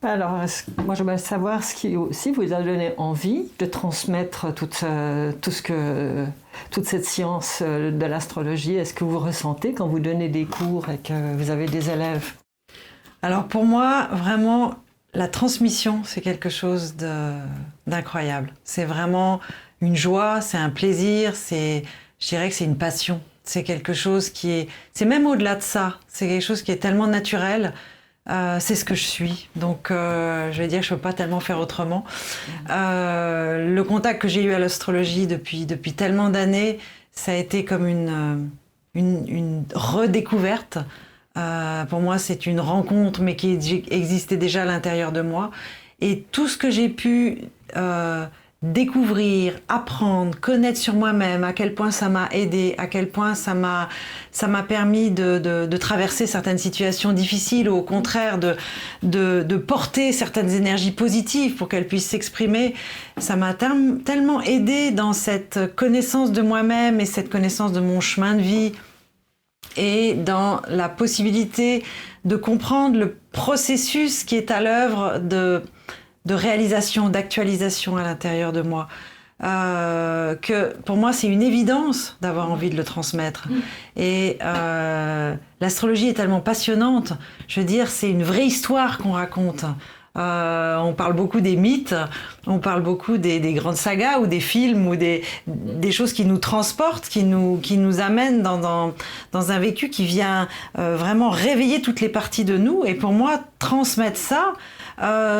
Alors, moi, j'aimerais savoir ce qui aussi vous a donné envie de transmettre toute cette science de l'astrologie. Est-ce que vous ressentez quand vous donnez des cours et que vous avez des élèves? Alors pour moi, vraiment, la transmission, c'est quelque chose d'incroyable. C'est vraiment une joie, c'est un plaisir, je dirais que c'est une passion. C'est quelque chose c'est même au-delà de ça. C'est quelque chose qui est tellement naturel. C'est ce que je suis. Donc, je vais dire que je ne peux pas tellement faire autrement. Le contact que j'ai eu à l'astrologie depuis tellement d'années, ça a été comme une redécouverte. Pour moi, c'est une rencontre, mais qui existait déjà à l'intérieur de moi. Et tout ce que j'ai pu découvrir, apprendre, connaître sur moi-même, à quel point ça m'a aidé, à quel point ça m'a permis de traverser certaines situations difficiles, ou au contraire de porter certaines énergies positives pour qu'elles puissent s'exprimer. Ça m'a tellement aidé dans cette connaissance de moi-même et cette connaissance de mon chemin de vie, et dans la possibilité de comprendre le processus qui est à l'œuvre de réalisation, d'actualisation à l'intérieur de moi. Que pour moi, c'est une évidence d'avoir envie de le transmettre. Et l'astrologie est tellement passionnante. Je veux dire, c'est une vraie histoire qu'on raconte. On parle beaucoup des mythes, on parle beaucoup des grandes sagas ou des films ou des choses qui nous transportent, qui nous amènent dans un vécu qui vient vraiment réveiller toutes les parties de nous. Et pour moi, transmettre ça,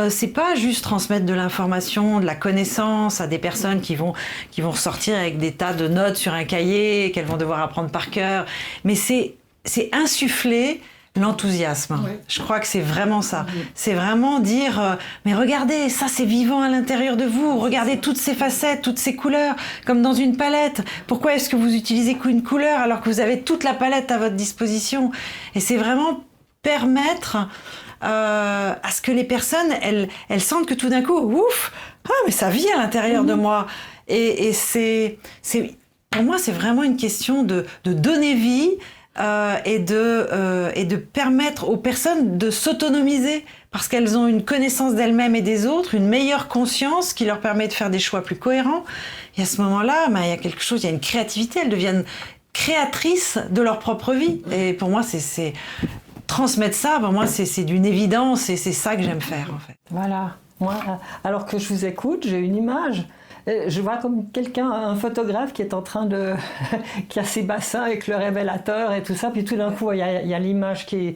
c'est pas juste transmettre de l'information, de la connaissance à des personnes qui vont ressortir avec des tas de notes sur un cahier qu'elles vont devoir apprendre par cœur, mais c'est insuffler l'enthousiasme. Oui. Je crois que c'est vraiment ça. Oui. C'est vraiment dire mais regardez, ça c'est vivant à l'intérieur de vous. Regardez toutes ces facettes, toutes ces couleurs, comme dans une palette. Pourquoi est-ce que vous utilisez qu'une couleur alors que vous avez toute la palette à votre disposition? Et c'est vraiment permettre à ce que les personnes, elles sentent que tout d'un coup, ouf, mais ça vit à l'intérieur de moi. Et c'est pour moi, c'est vraiment une question de donner vie. Et de permettre aux personnes de s'autonomiser parce qu'elles ont une connaissance d'elles-mêmes et des autres, une meilleure conscience qui leur permet de faire des choix plus cohérents. Et à ce moment-là, il y a quelque chose, il y a une créativité, elles deviennent créatrices de leur propre vie. Et pour moi, c'est transmettre ça, pour moi, c'est d'une évidence et c'est ça que j'aime faire, en fait. Voilà. Moi, alors que je vous écoute, j'ai une image. Je vois comme quelqu'un, un photographe qui est en train qui a ses bassins avec le révélateur et tout ça, puis tout d'un coup il y a l'image qui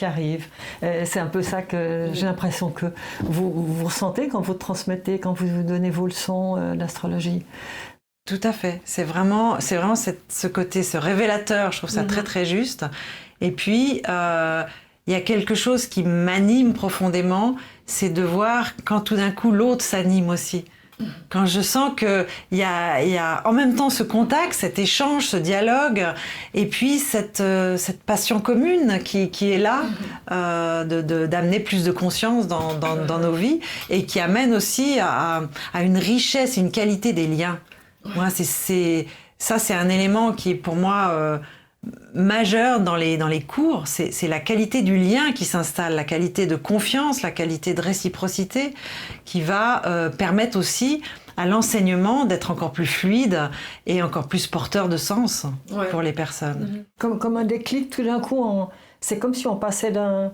arrive. C'est un peu ça que j'ai l'impression que vous ressentez quand vous transmettez, quand vous donnez vos leçons d'astrologie. Tout à fait. C'est vraiment ce côté, ce révélateur. Je trouve ça très très juste. Et puis il y a quelque chose qui m'anime profondément, c'est de voir quand tout d'un coup l'autre s'anime aussi. Quand je sens qu'il y a en même temps ce contact, cet échange, ce dialogue, et puis cette passion commune qui est là, d'amener plus de conscience dans nos vies, et qui amène aussi à une richesse, une qualité des liens. Moi, c'est un élément qui est pour moi majeur dans les cours, c'est la qualité du lien qui s'installe, la qualité de confiance, la qualité de réciprocité qui va permettre aussi à l'enseignement d'être encore plus fluide et encore plus porteur de sens pour les personnes. Comme un déclic, tout d'un coup, c'est comme si on passait d'un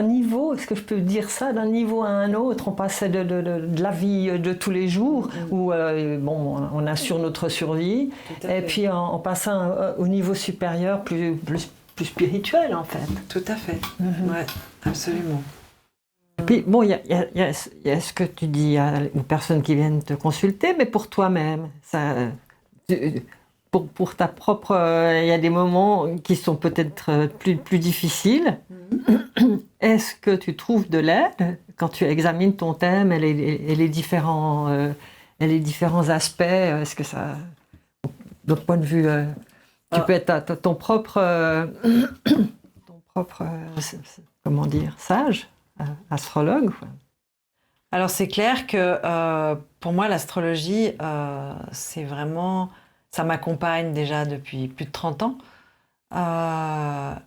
niveau, est-ce que je peux dire ça, d'un niveau à un autre, on passait de la vie de tous les jours où on assure notre survie, et puis on passe au niveau supérieur plus spirituel en fait. Tout à fait, ouais, absolument. Et puis bon, il y a ce que tu dis aux personnes qui viennent te consulter, mais pour toi-même, pour ta propre, il y a des moments qui sont peut-être plus difficiles. Est-ce que tu trouves de l'aide quand tu examines ton thème et les différents aspects? Est-ce que ça, de point de vue, tu peux être ton propre comment dire, sage, astrologue? Alors c'est clair que pour moi l'astrologie, c'est vraiment, ça m'accompagne déjà depuis plus de 30 ans.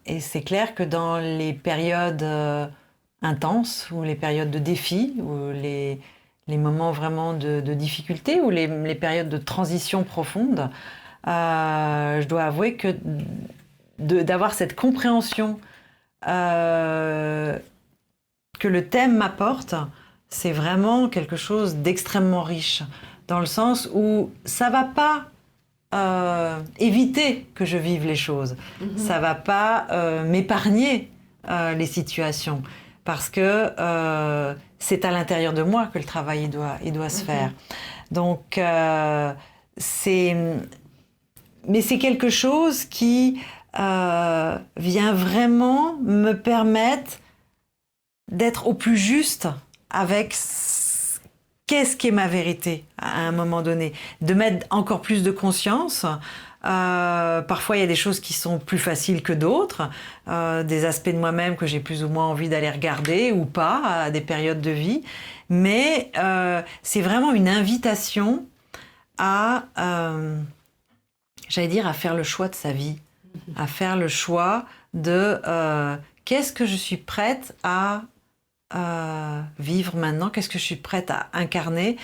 Et c'est clair que dans les périodes intenses, ou les périodes de défi, ou les moments vraiment de difficulté, ou les périodes de transition profonde, je dois avouer que d'avoir cette compréhension que le thème m'apporte, c'est vraiment quelque chose d'extrêmement riche, dans le sens où ça va pas éviter que je vive les choses, ça va pas m'épargner les situations, parce que c'est à l'intérieur de moi que le travail il doit se faire. Donc mais c'est quelque chose qui vient vraiment me permettre d'être au plus juste avec qu'est-ce qu'est ma vérité à un moment donné, de mettre encore plus de conscience. Parfois, il y a des choses qui sont plus faciles que d'autres, des aspects de moi-même que j'ai plus ou moins envie d'aller regarder ou pas à des périodes de vie. Mais c'est vraiment une invitation à, j'allais dire, à faire le choix de sa vie, à faire le choix de qu'est-ce que je suis prête à vivre maintenant, qu'est-ce que je suis prête à incarner,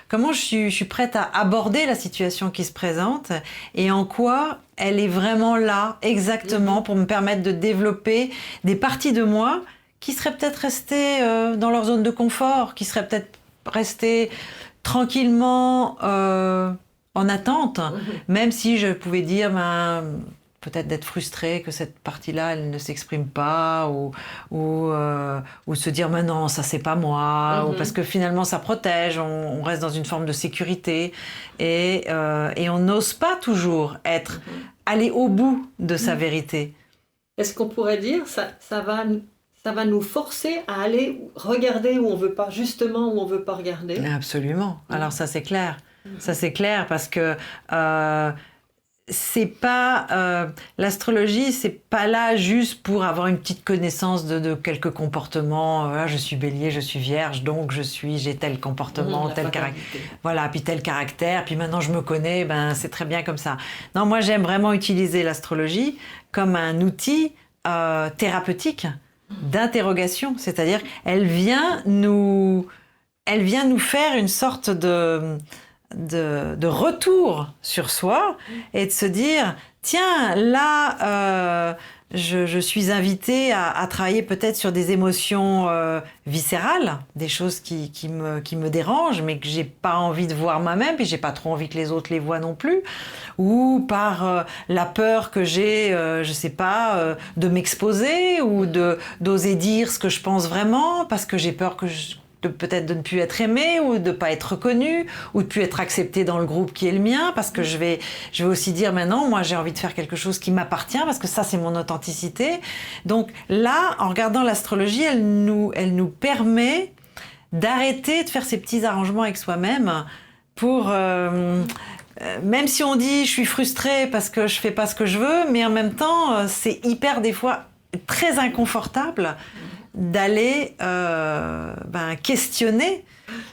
comment je suis prête à aborder la situation qui se présente et en quoi elle est vraiment là exactement pour me permettre de développer des parties de moi qui seraient peut-être restées dans leur zone de confort, qui seraient peut-être restées tranquillement en attente, même si je pouvais dire peut-être d'être frustrée que cette partie-là, elle ne s'exprime pas, ou se dire, mais non, ça c'est pas moi, ou parce que finalement ça protège, on reste dans une forme de sécurité, et on n'ose pas toujours aller au bout de sa vérité. Est-ce qu'on pourrait dire, ça va nous forcer à aller regarder où on veut pas, justement où on veut pas regarder? Absolument. Alors ça c'est clair. Ça c'est clair parce que c'est pas l'astrologie, c'est pas là juste pour avoir une petite connaissance de quelques comportements. Je suis Bélier, je suis Vierge, donc j'ai tel comportement, tel caractère. Voilà, puis tel caractère, puis maintenant je me connais, c'est très bien comme ça. Non, moi j'aime vraiment utiliser l'astrologie comme un outil thérapeutique d'interrogation, c'est-à-dire elle vient nous faire une sorte de retour sur soi et de se dire tiens là je suis invitée à travailler peut-être sur des émotions viscérales, des choses qui me dérangent mais que j'ai pas envie de voir moi-même, puis j'ai pas trop envie que les autres les voient non plus, ou par la peur que j'ai je sais pas de m'exposer ou d'oser dire ce que je pense vraiment, parce que j'ai peur peut-être de ne plus être aimée, ou de ne pas être reconnue, ou de ne plus être acceptée dans le groupe qui est le mien, parce que je vais aussi dire maintenant, moi j'ai envie de faire quelque chose qui m'appartient, parce que ça c'est mon authenticité. Donc là, en regardant l'astrologie, elle nous permet d'arrêter de faire ces petits arrangements avec soi-même pour... même si on dit je suis frustrée parce que je fais pas ce que je veux, mais en même temps, c'est hyper des fois très inconfortable d'aller questionner,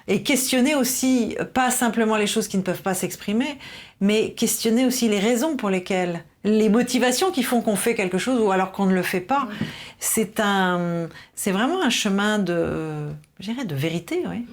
et questionner aussi, pas simplement les choses qui ne peuvent pas s'exprimer, mais questionner aussi les raisons pour lesquelles, les motivations qui font qu'on fait quelque chose ou alors qu'on ne le fait pas. C'est vraiment un chemin de vérité, oui.